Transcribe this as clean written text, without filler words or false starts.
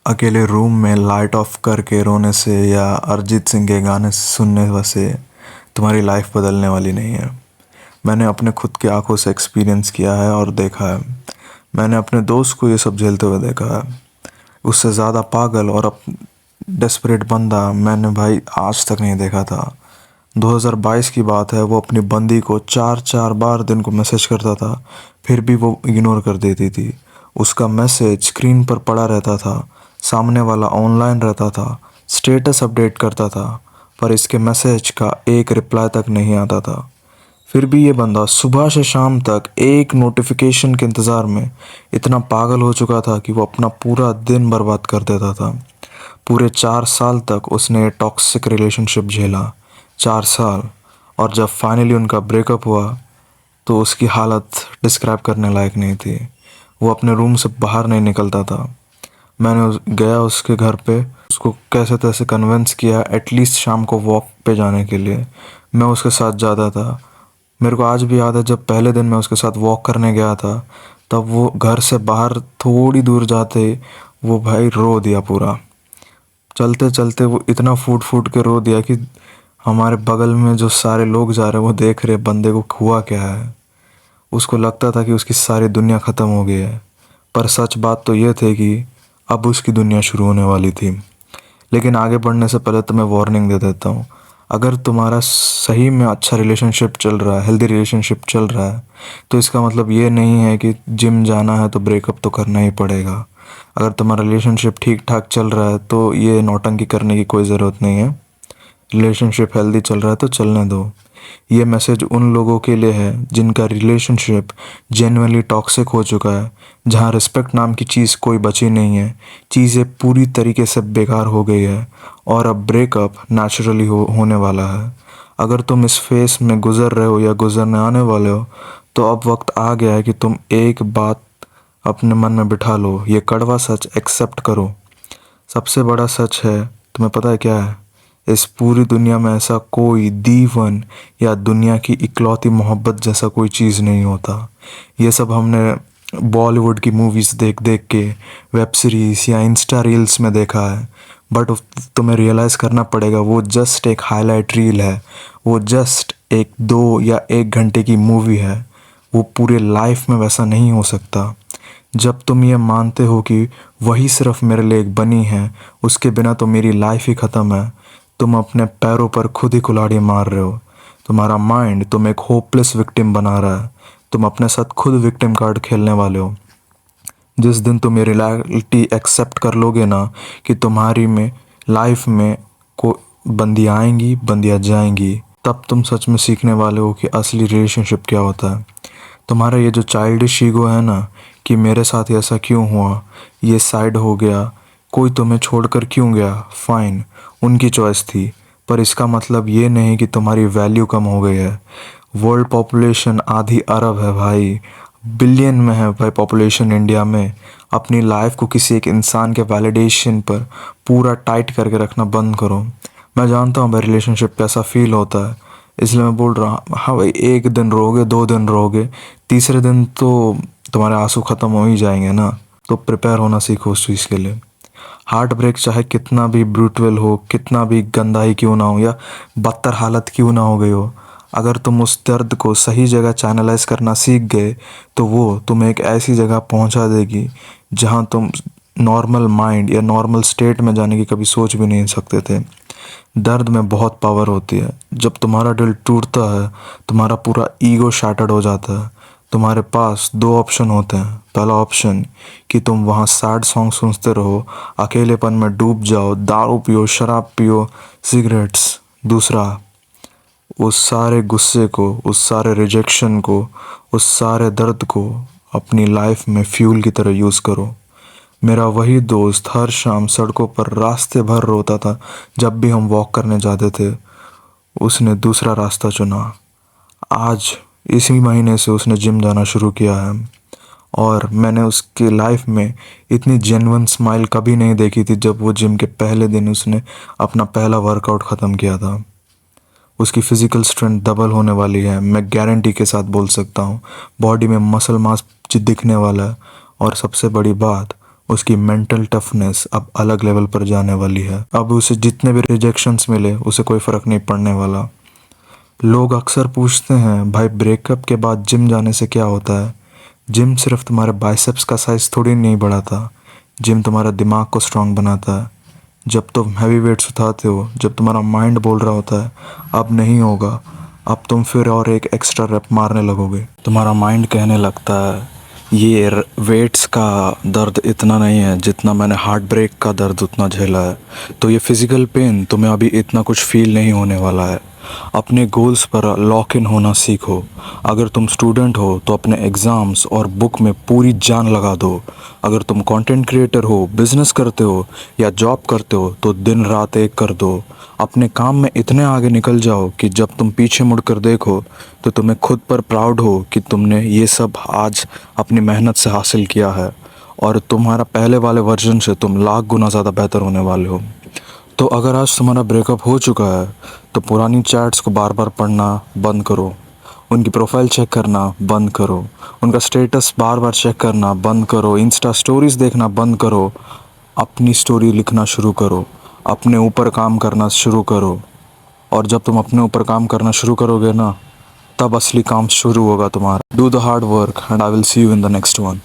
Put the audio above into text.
अकेले रूम में light of करके रोने से या अरिजीत सिंह के गाने सुनने से तुम्हारी लाइफ बदलने वाली नहीं है। मैंने अपने खुद की आंखों से एक्सपीरियंस किया है और देखा है। मैंने अपने दोस्त को ये सब झेलते हुए देखा है। उससे ज़्यादा पागल और डेस्परेट बंदा मैंने भाई आज तक नहीं देखा था। 2022 की बात है। वो अपनी बंदी को चार चार बार दिन को मैसेज करता था, फिर भी वो इग्नोर कर देती थी। उसका मैसेज स्क्रीन पर पड़ा रहता था, सामने वाला ऑनलाइन रहता था, स्टेटस अपडेट करता था, पर इसके मैसेज का एक रिप्लाई तक नहीं आता था। फिर भी ये बंदा सुबह से शाम तक एक नोटिफिकेशन के इंतज़ार में इतना पागल हो चुका था कि वो अपना पूरा दिन बर्बाद कर देता था। पूरे 4 साल तक उसने टॉक्सिक रिलेशनशिप झेला। 4 साल। और जब फाइनली उनका ब्रेकअप हुआ तो उसकी हालत डिस्क्राइब करने लायक नहीं थी। वो अपने रूम से बाहर नहीं निकलता था। मैंने गया उसके घर पे, उसको कैसे तैसे कन्विंस किया एटलीस्ट शाम को वॉक पे जाने के लिए। मैं उसके साथ जाता था। मेरे को आज भी याद है, जब पहले दिन मैं उसके साथ वॉक करने गया था तब वो घर से बाहर थोड़ी दूर जाते ही वो भाई रो दिया पूरा। चलते चलते वो इतना फूट फूट के रो दिया कि हमारे बगल में जो सारे लोग जा रहे वो देख रहे बंदे को हुआ क्या है। उसको लगता था कि उसकी सारी दुनिया ख़त्म हो गई है, पर सच बात तो ये थी कि अब उसकी दुनिया शुरू होने वाली थी। लेकिन आगे बढ़ने से पहले तो मैं वार्निंग दे देता हूँ। अगर तुम्हारा सही में अच्छा रिलेशनशिप चल रहा है, हेल्दी रिलेशनशिप चल रहा है, तो इसका मतलब ये नहीं है कि जिम जाना है तो ब्रेकअप तो करना ही पड़ेगा। अगर तुम्हारा रिलेशनशिप ठीक ठाक चल रहा है तो ये नौटंकी करने की कोई ज़रूरत नहीं है। रिलेशनशिप हेल्दी चल रहा है तो चलने दो। ये मैसेज उन लोगों के लिए है जिनका रिलेशनशिप जेन्युइनली टॉक्सिक हो चुका है, जहाँ रिस्पेक्ट नाम की चीज़ कोई बची नहीं है, चीज़ें पूरी तरीके से बेकार हो गई है और अब ब्रेकअप नेचुरली होने वाला है। अगर तुम इस फेस में गुजर रहे हो या गुजरने आने वाले हो तो अब वक्त आ गया है कि तुम एक बात अपने मन में बिठा लो, ये कड़वा सच एक्सेप्ट करो। सबसे बड़ा सच है, तुम्हें पता है क्या है? इस पूरी दुनिया में ऐसा कोई दीवन या दुनिया की इकलौती मोहब्बत जैसा कोई चीज़ नहीं होता। ये सब हमने बॉलीवुड की मूवीज़ देख देख के, वेब सीरीज़ या इंस्टा रील्स में देखा है। बट तुम्हें रियलाइज़ करना पड़ेगा वो जस्ट एक हाईलाइट रील है। वो जस्ट एक 2 या 1 घंटे की मूवी है। वो पूरे लाइफ में वैसा नहीं हो सकता। जब तुम ये मानते हो कि वही सिर्फ मेरे लिए एक बनी है, उसके बिना तो मेरी लाइफ ही ख़त्म है, तुम अपने पैरों पर खुद ही कुल्हाड़ी मार रहे हो। तुम्हारा माइंड तुम एक होपलेस विक्टिम बना रहा है। तुम अपने साथ खुद विक्टिम कार्ड खेलने वाले हो। जिस दिन तुम ये रियलिटी एक्सेप्ट कर लोगे ना कि तुम्हारी में लाइफ में को बंदियाँ आएंगी, बंदियाँ जाएंगी, तब तुम सच में सीखने वाले हो कि असली रिलेशनशिप क्या होता है। तुम्हारा ये जो चाइल्डिश ईगो है ना कि मेरे साथ ऐसा क्यों हुआ, ये साइड हो गया, कोई तुम्हें छोड़कर क्यों गया, फाइन, उनकी चॉइस थी, पर इसका मतलब ये नहीं कि तुम्हारी वैल्यू कम हो गई है। वर्ल्ड पॉपुलेशन आधी अरब है भाई, बिलियन में है भाई पॉपुलेशन इंडिया में। अपनी लाइफ को किसी एक इंसान के वैलिडेशन पर पूरा टाइट करके रखना बंद करो। मैं जानता हूँ भाई रिलेशनशिप कैसा फील होता है, इसलिए मैं बोल रहा हूँ। हाँ भाई, 1 दिन रहोगे, 2 दिन रहोगे, तीसरे दिन तो तुम्हारे आंसू ख़त्म हो ही जाएंगे ना। तो प्रिपेयर होना सीखो उस चीज़ के लिए। हार्ट ब्रेक चाहे कितना भी ब्रूटल हो, कितना भी गंदा ही क्यों ना हो या बदतर हालत क्यों ना हो गई हो, अगर तुम उस दर्द को सही जगह चैनलाइज करना सीख गए तो वो तुम्हें एक ऐसी जगह पहुंचा देगी जहां तुम नॉर्मल माइंड या नॉर्मल स्टेट में जाने की कभी सोच भी नहीं सकते थे। दर्द में बहुत पावर होती है। जब तुम्हारा दिल टूटता है, तुम्हारा पूरा ईगो शैटर्ड हो जाता है, तुम्हारे पास 2 ऑप्शन होते हैं। पहला ऑप्शन कि तुम वहाँ सैड सॉन्ग सुनते रहो, अकेलेपन में डूब जाओ, दारू पियो, शराब पियो, सिगरेट्स। दूसरा, उस सारे गुस्से को, उस सारे रिजेक्शन को, उस सारे दर्द को अपनी लाइफ में फ्यूल की तरह यूज़ करो। मेरा वही दोस्त हर शाम सड़कों पर रास्ते भर रोता था जब भी हम वॉक करने जाते थे। उसने दूसरा रास्ता चुना। आज इसी महीने से उसने जिम जाना शुरू किया है और मैंने उसकी लाइफ में इतनी जेन्युइन स्माइल कभी नहीं देखी थी जब वो जिम के पहले दिन उसने अपना पहला वर्कआउट ख़त्म किया था। उसकी फ़िज़िकल स्ट्रेंथ डबल होने वाली है, मैं गारंटी के साथ बोल सकता हूँ। बॉडी में मसल मास दिखने वाला है और सबसे बड़ी बात, उसकी मेंटल टफनेस अब अलग लेवल पर जाने वाली है। अब उसे जितने भी रिजेक्शंस मिले उसे कोई फ़र्क नहीं पड़ने वाला। लोग अक्सर पूछते हैं भाई ब्रेकअप के बाद जिम जाने से क्या होता है। जिम सिर्फ तुम्हारे बाइसेप्स का साइज़ थोड़ी नहीं बढ़ाता, जिम तुम्हारा दिमाग को स्ट्रांग बनाता है। जब तुम हैवी वेट्स उठाते हो, जब तुम्हारा माइंड बोल रहा होता है अब नहीं होगा, अब तुम फिर और एक एक्स्ट्रा रैप मारने लगोगे। तुम्हारा माइंड कहने लगता है ये वेट्स का दर्द इतना नहीं है जितना मैंने हार्ट ब्रेक का दर्द उतना झेला है, तो ये फिज़िकल पेन तुम्हें अभी इतना कुछ फील नहीं होने वाला है। अपने गोल्स पर लॉक इन होना सीखो। अगर तुम स्टूडेंट हो तो अपने एग्ज़ाम्स और बुक में पूरी जान लगा दो। अगर तुम कंटेंट क्रिएटर हो, बिजनेस करते हो या जॉब करते हो तो दिन रात एक कर दो। अपने काम में इतने आगे निकल जाओ कि जब तुम पीछे मुड़कर देखो तो तुम्हें खुद पर प्राउड हो कि तुमने ये सब आज अपनी मेहनत से हासिल किया है, और तुम्हारा पहले वाले वर्जन से तुम लाख गुना ज़्यादा बेहतर होने वाले हो। तो अगर आज तुम्हारा ब्रेकअप हो चुका है तो पुरानी चैट्स को बार बार पढ़ना बंद करो, उनकी प्रोफाइल चेक करना बंद करो, उनका स्टेटस बार बार चेक करना बंद करो, इंस्टा स्टोरीज देखना बंद करो, अपनी स्टोरी लिखना शुरू करो, अपने ऊपर काम करना शुरू करो। और जब तुम अपने ऊपर काम करना शुरू करोगे ना, तब असली काम शुरू होगा तुम्हारा। Do the hard work and I will see you in the next one.